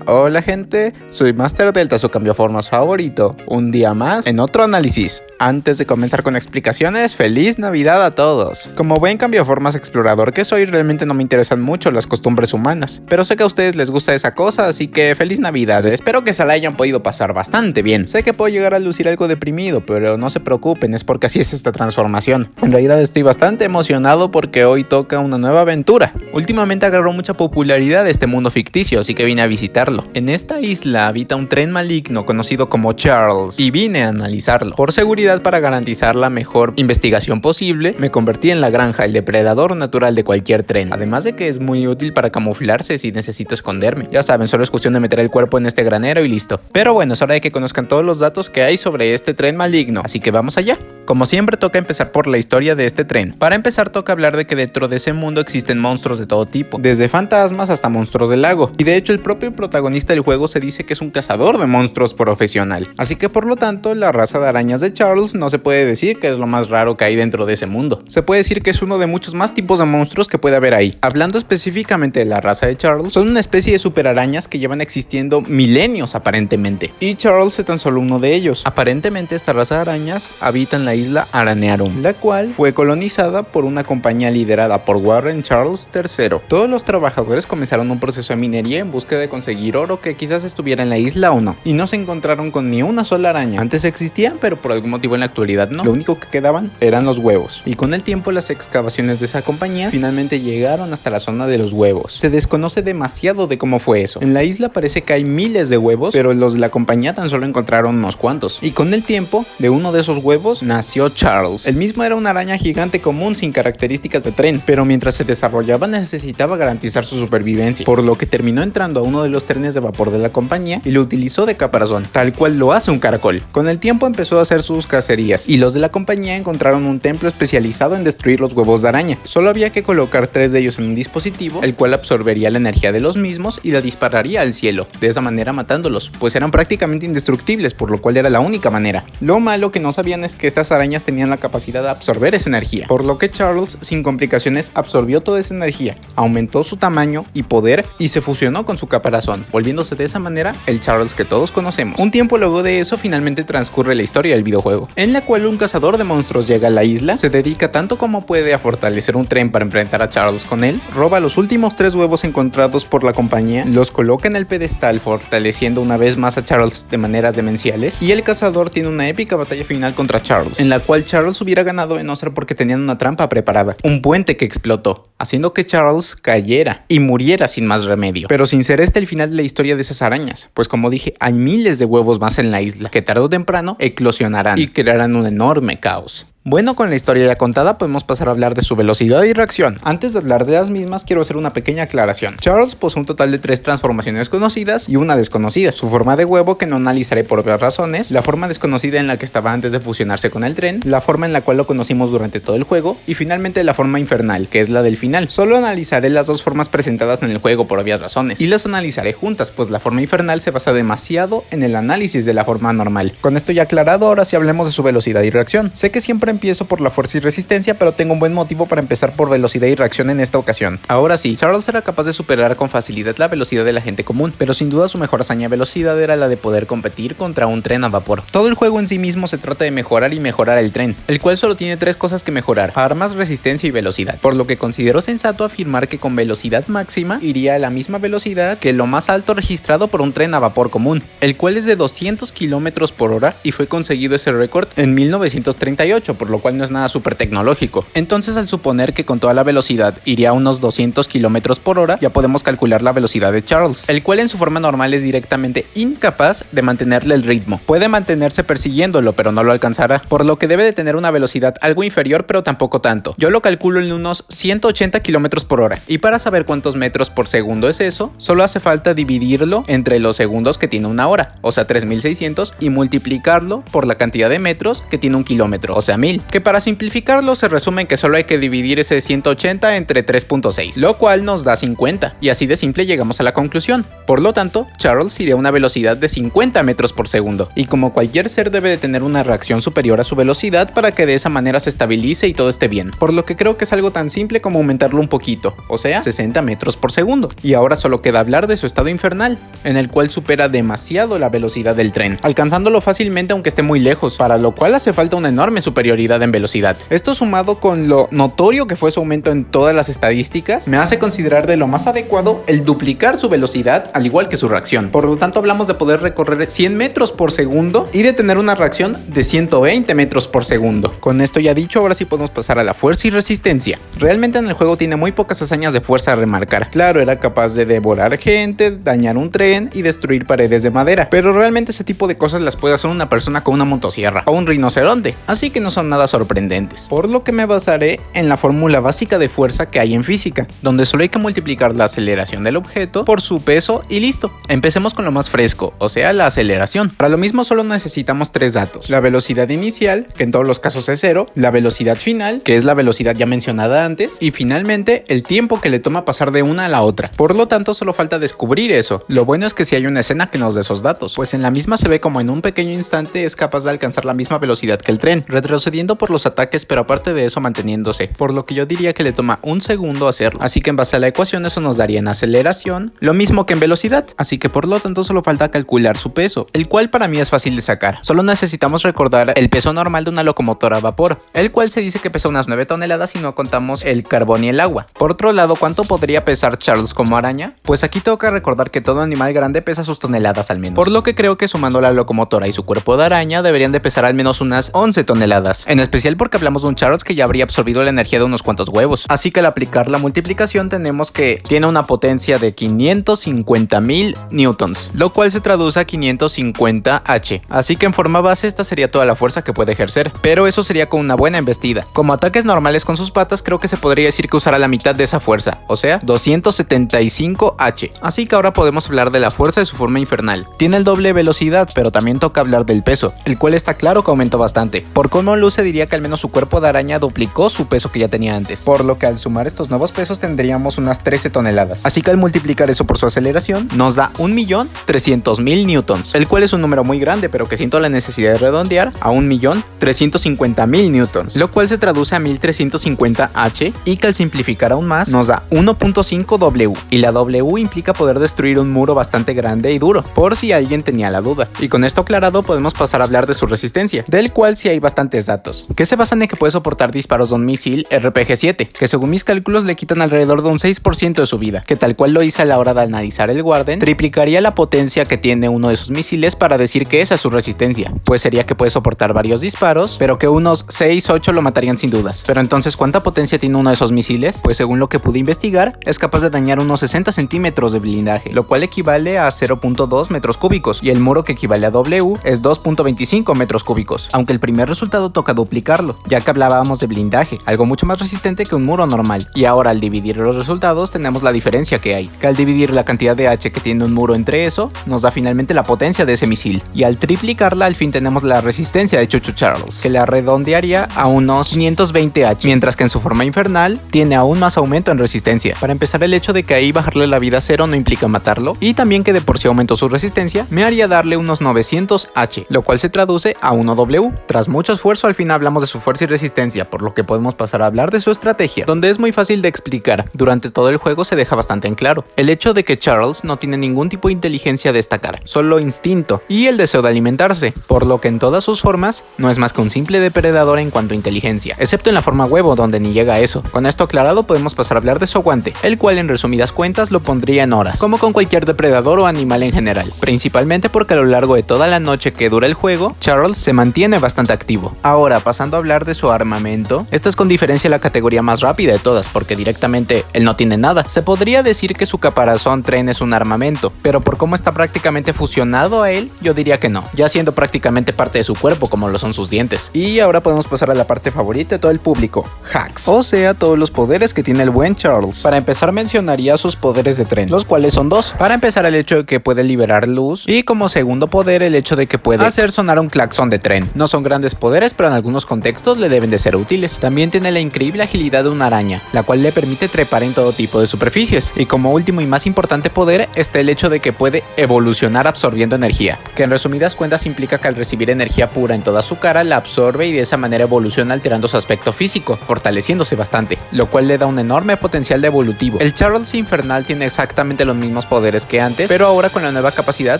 Hola gente, soy Master Delta, su cambioformas favorito. Un día más en otro análisis. Antes de comenzar con explicaciones, ¡feliz Navidad a todos! Como buen cambioformas explorador que soy, realmente no me interesan mucho las costumbres humanas, pero sé que a ustedes les gusta esa cosa, así que ¡feliz Navidad! Espero que se la hayan podido pasar bastante bien. Sé que puedo llegar a lucir algo deprimido, pero no se preocupen, es porque así es esta transformación. En realidad estoy bastante emocionado porque hoy toca una nueva aventura. Últimamente agarró mucha popularidad este mundo ficticio, así que vine a visitarlo. En esta isla habita un tren maligno conocido como Charles y vine a analizarlo. Por seguridad, para garantizar la mejor investigación posible, me convertí en la granja, el depredador natural de cualquier tren. Además de que es muy útil para camuflarse si necesito esconderme. Ya saben, solo es cuestión de meter el cuerpo en este granero y listo. Pero bueno, es hora de que conozcan todos los datos que hay sobre este tren maligno, así que vamos allá. Como siempre, toca empezar por la historia de este tren. Para empezar, toca hablar de que dentro de ese mundo existen monstruos de todo tipo, desde fantasmas hasta monstruos del lago. Y de hecho, el propio protagonista del juego se dice que es un cazador de monstruos profesional. Así que por lo tanto, la raza de arañas de Charles no se puede decir que es lo más raro que hay dentro de ese mundo. Se puede decir que es uno de muchos más tipos de monstruos que puede haber ahí. Hablando específicamente de la raza de Charles, son una especie de superarañas que llevan existiendo milenios aparentemente. Y Charles es tan solo uno de ellos. Aparentemente esta raza de arañas habita en la isla Aranearum, la cual fue colonizada por una compañía liderada por Warren Charles III. Todos los trabajadores comenzaron un proceso de minería en búsqueda de conseguir oro que quizás estuviera en la isla o no, y no se encontraron con ni una sola araña. Antes existían, pero por algún motivo en la actualidad no. Lo único que quedaban eran los huevos, y con el tiempo las excavaciones de esa compañía finalmente llegaron hasta la zona de los huevos. Se desconoce demasiado de cómo fue eso. En la isla parece que hay miles de huevos, pero los de la compañía tan solo encontraron unos cuantos, y con el tiempo de uno de esos huevos nació Charles. El mismo era una araña gigante común sin características de tren, pero mientras se desarrollaba necesitaba garantizar su supervivencia, por lo que terminó entrando a uno de los trenes de vapor de la compañía y lo utilizó de caparazón, tal cual lo hace un caracol. Con el tiempo empezó a hacer sus cacerías, y los de la compañía encontraron un templo especializado en destruir los huevos de araña. Solo había que colocar 3 de ellos en un dispositivo, el cual absorbería la energía de los mismos y la dispararía al cielo, de esa manera matándolos, pues eran prácticamente indestructibles, por lo cual era la única manera. Lo malo que no sabían es que estas arañas tenían la capacidad de absorber esa energía, por lo que Charles sin complicaciones absorbió toda esa energía, aumentó su tamaño y poder y se fusionó con su caparazón, volviéndose de esa manera el Charles que todos conocemos. Un tiempo luego de eso finalmente transcurre la historia del videojuego, en la cual un cazador de monstruos llega a la isla, se dedica tanto como puede a fortalecer un tren para enfrentar a Charles con él, roba los últimos 3 huevos encontrados por la compañía, los coloca en el pedestal fortaleciendo una vez más a Charles de maneras demenciales, y el cazador tiene una épica batalla final contra Charles, en la cual Charles hubiera ganado de no ser porque tenían una trampa preparada, un puente que explotó, haciendo que Charles cayera y muriera sin más remedio. Pero sin ser este el final de la historia de esas arañas, pues como dije, hay miles de huevos más en la isla que tarde o temprano eclosionarán y crearán un enorme caos. Bueno, con la historia ya contada podemos pasar a hablar de su velocidad y reacción. Antes de hablar de las mismas quiero hacer una pequeña aclaración. Charles posee un total de 3 transformaciones conocidas y una desconocida. Su forma de huevo, que no analizaré por obvias razones, la forma desconocida en la que estaba antes de fusionarse con el tren, la forma en la cual lo conocimos durante todo el juego y finalmente la forma infernal, que es la del final. Solo analizaré las 2 formas presentadas en el juego por obvias razones y las analizaré juntas, pues la forma infernal se basa demasiado en el análisis de la forma normal. Con esto ya aclarado, ahora sí hablemos de su velocidad y reacción. Sé que siempre empiezo por la fuerza y resistencia, pero tengo un buen motivo para empezar por velocidad y reacción en esta ocasión. Ahora sí, Charles era capaz de superar con facilidad la velocidad de la gente común, pero sin duda su mejor hazaña de velocidad era la de poder competir contra un tren a vapor. Todo el juego en sí mismo se trata de mejorar y mejorar el tren, el cual solo tiene 3 cosas que mejorar: armas, resistencia y velocidad, por lo que considero sensato afirmar que con velocidad máxima iría a la misma velocidad que lo más alto registrado por un tren a vapor común, el cual es de 200 km por hora y fue conseguido ese récord en 1938, por lo cual no es nada súper tecnológico. Entonces, al suponer que con toda la velocidad iría a unos 200 km por hora, ya podemos calcular la velocidad de Charles, el cual en su forma normal es directamente incapaz de mantenerle el ritmo. Puede mantenerse persiguiéndolo, pero no lo alcanzará, por lo que debe de tener una velocidad algo inferior, pero tampoco tanto. Yo lo calculo en unos 180 km por hora, y para saber cuántos metros por segundo es eso, solo hace falta dividirlo entre los segundos que tiene una hora, o sea 3600, y multiplicarlo por la cantidad de metros que tiene un kilómetro, o sea 1000. 180.000, que para simplificarlo se resume en que solo hay que dividir ese 180 entre 3.6, lo cual nos da 50, y así de simple llegamos a la conclusión. Por lo tanto, Charles iría a una velocidad de 50 metros por segundo, y como cualquier ser debe de tener una reacción superior a su velocidad para que de esa manera se estabilice y todo esté bien, por lo que creo que es algo tan simple como aumentarlo un poquito, o sea, 60 metros por segundo. Y ahora solo queda hablar de su estado infernal, en el cual supera demasiado la velocidad del tren, alcanzándolo fácilmente aunque esté muy lejos, para lo cual hace falta una enorme superioridad en velocidad. Esto sumado con lo notorio que fue su aumento en todas las estadísticas, me hace considerar de lo más adecuado el duplicar su velocidad al igual que su reacción. Por lo tanto hablamos de poder recorrer 100 metros por segundo y de tener una reacción de 120 metros por segundo. Con esto ya dicho, ahora sí podemos pasar a la fuerza y resistencia. Realmente en el juego tiene muy pocas hazañas de fuerza a remarcar. Claro, era capaz de devorar gente, dañar un tren y destruir paredes de madera, pero realmente ese tipo de cosas las puede hacer una persona con una motosierra o un rinoceronte, así que no son nada sorprendentes. Por lo que me basaré en la fórmula básica de fuerza que hay en física, donde solo hay que multiplicar la aceleración del objeto por su peso y listo. Empecemos con lo más fresco, o sea, la aceleración. Para lo mismo solo necesitamos tres datos: la velocidad inicial, que en todos los casos es 0, la velocidad final, que es la velocidad ya mencionada antes, y finalmente el tiempo que le toma pasar de una a la otra. Por lo tanto solo falta descubrir eso. Lo bueno es que si hay una escena que nos dé esos datos, pues en la misma se ve como en un pequeño instante es capaz de alcanzar la misma velocidad que el tren, retrocediendo por los ataques pero aparte de eso manteniéndose, por lo que yo diría que le toma un segundo hacerlo. Así que en base a la ecuación eso nos daría en aceleración lo mismo que en velocidad, así que por lo tanto solo falta calcular su peso, el cual para mí es fácil de sacar. Solo necesitamos recordar el peso normal de una locomotora a vapor, el cual se dice que pesa unas 9 toneladas si no contamos el carbón y el agua. Por otro lado, ¿cuánto podría pesar Charles como araña? Pues aquí toca recordar que todo animal grande pesa sus toneladas al menos, por lo que creo que sumando la locomotora y su cuerpo de araña deberían de pesar al menos unas 11 toneladas, en especial porque hablamos de un Charles que ya habría absorbido la energía de unos cuantos huevos, así que al aplicar la multiplicación tenemos que tiene una potencia de 550.000 newtons, lo cual se traduce a 550 H, así que en forma base esta sería toda la fuerza que puede ejercer, pero eso sería con una buena embestida. Como ataques normales con sus patas creo que se podría decir que usará la mitad de esa fuerza, o sea 275 H, así que ahora podemos hablar de la fuerza de su forma infernal. Tiene el doble de velocidad, pero también toca hablar del peso, el cual está claro que aumentó bastante. Por cómo luce diría que al menos su cuerpo de araña duplicó su peso que ya tenía antes, por lo que al sumar estos nuevos pesos tendríamos unas 13 toneladas, así que al multiplicar eso por su aceleración nos da 1.300.000 newtons, el cual es un número muy grande pero que siento la necesidad de redondear a 1.350.000 newtons, lo cual se traduce a 1350 H y que al simplificar aún más nos da 1.5 W, y la W implica poder destruir un muro bastante grande y duro, por si alguien tenía la duda. Y con esto aclarado podemos pasar a hablar de su resistencia, del cual sí hay bastantes datos, que se basan en que puede soportar disparos de un misil RPG-7, que según mis cálculos le quitan alrededor de un 6% de su vida, que tal cual lo hice a la hora de analizar el Warden, triplicaría la potencia que tiene uno de sus misiles para decir que esa es su resistencia, pues sería que puede soportar varios disparos, pero que unos 6-8 lo matarían sin dudas. Pero entonces, ¿cuánta potencia tiene uno de esos misiles? Pues según lo que pude investigar, es capaz de dañar unos 60 centímetros de blindaje, lo cual equivale a 0.2 metros cúbicos, y el muro que equivale a W es 2.25 metros cúbicos, aunque el primer resultado toca duplicarlo, ya que hablábamos de blindaje, algo mucho más resistente que un muro normal, y ahora al dividir los resultados tenemos la diferencia que hay, que al dividir la cantidad de H que tiene un muro entre eso, nos da finalmente la potencia de ese misil, y al triplicarla al fin tenemos la resistencia de Chuchu Charles, que la redondearía a unos 520 H, mientras que en su forma infernal tiene aún más aumento en resistencia. Para empezar, el hecho de que ahí bajarle la vida a 0 no implica matarlo, y también que de por sí aumentó su resistencia, me haría darle unos 900 H, lo cual se traduce a 1 W. Tras mucho esfuerzo al fin hablamos de su fuerza y resistencia, por lo que podemos pasar a hablar de su estrategia, donde es muy fácil de explicar. Durante todo el juego se deja bastante en claro el hecho de que Charles no tiene ningún tipo de inteligencia a destacar, solo instinto y el deseo de alimentarse, por lo que en todas sus formas no es más que un simple depredador en cuanto a inteligencia, excepto en la forma huevo donde ni llega a eso. Con esto aclarado podemos pasar a hablar de su aguante, el cual en resumidas cuentas lo pondría en horas, como con cualquier depredador o animal en general, principalmente porque a lo largo de toda la noche que dura el juego, Charles se mantiene bastante activo. Ahora, pasando a hablar de su armamento, esta es con diferencia la categoría más rápida de todas, porque directamente él no tiene nada. Se podría decir que su caparazón tren es un armamento, pero por cómo está prácticamente fusionado a él, yo diría que no, ya siendo prácticamente parte de su cuerpo como lo son sus dientes. Y ahora podemos pasar a la parte favorita de todo el público, hacks, o sea, todos los poderes que tiene el buen Charles. Para empezar mencionaría sus poderes de tren, los cuales son dos. Para empezar, el hecho de que puede liberar luz, y como segundo poder el hecho de que puede hacer sonar un claxon de tren. No son grandes poderes, pero en algunos contextos le deben de ser útiles. También tiene la increíble agilidad de una araña, la cual le permite trepar en todo tipo de superficies. Y como último y más importante poder está el hecho de que puede evolucionar absorbiendo energía, que en resumidas cuentas implica que al recibir energía pura en toda su cara la absorbe y de esa manera evoluciona alterando su aspecto físico, fortaleciéndose bastante, lo cual le da un enorme potencial de evolutivo. El Charles Infernal tiene exactamente los mismos poderes que antes, pero ahora con la nueva capacidad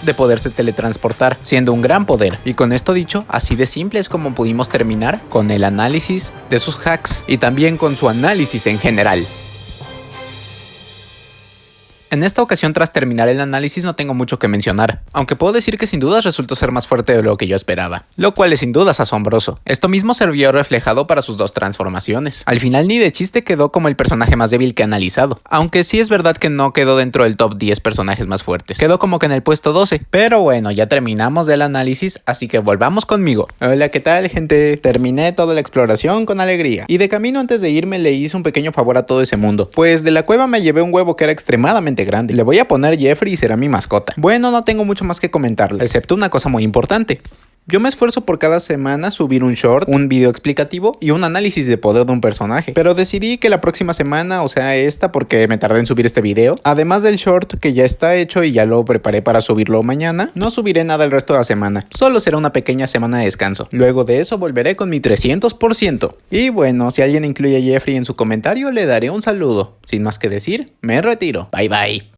de poderse teletransportar, siendo un gran poder. Y con esto dicho, así de simple es como pudimos terminar con el análisis de sus hacks y también con su análisis en general. En esta ocasión, tras terminar el análisis, no tengo mucho que mencionar, aunque puedo decir que sin dudas resultó ser más fuerte de lo que yo esperaba, lo cual es sin dudas asombroso. Esto mismo se vio reflejado para sus dos transformaciones. Al final ni de chiste quedó como el personaje más débil que he analizado, aunque sí es verdad que no quedó dentro del top 10 personajes más fuertes, quedó como que en el puesto 12, pero bueno, ya terminamos del análisis, así que volvamos conmigo. Hola, ¿qué tal, gente? Terminé toda la exploración con alegría, y de camino antes de irme le hice un pequeño favor a todo ese mundo, pues de la cueva me llevé un huevo que era extremadamente grande. Le voy a poner Jeffrey y será mi mascota. Bueno, no tengo mucho más que comentarle, excepto una cosa muy importante. Yo me esfuerzo por cada semana subir un short, un video explicativo y un análisis de poder de un personaje, pero decidí que la próxima semana, o sea esta porque me tardé en subir este video, además del short que ya está hecho y ya lo preparé para subirlo mañana, no subiré nada el resto de la semana, solo será una pequeña semana de descanso. Luego de eso volveré con mi 300%. Y bueno, si alguien incluye a Jeffrey en su comentario le daré un saludo. Sin más que decir, me retiro. Bye bye.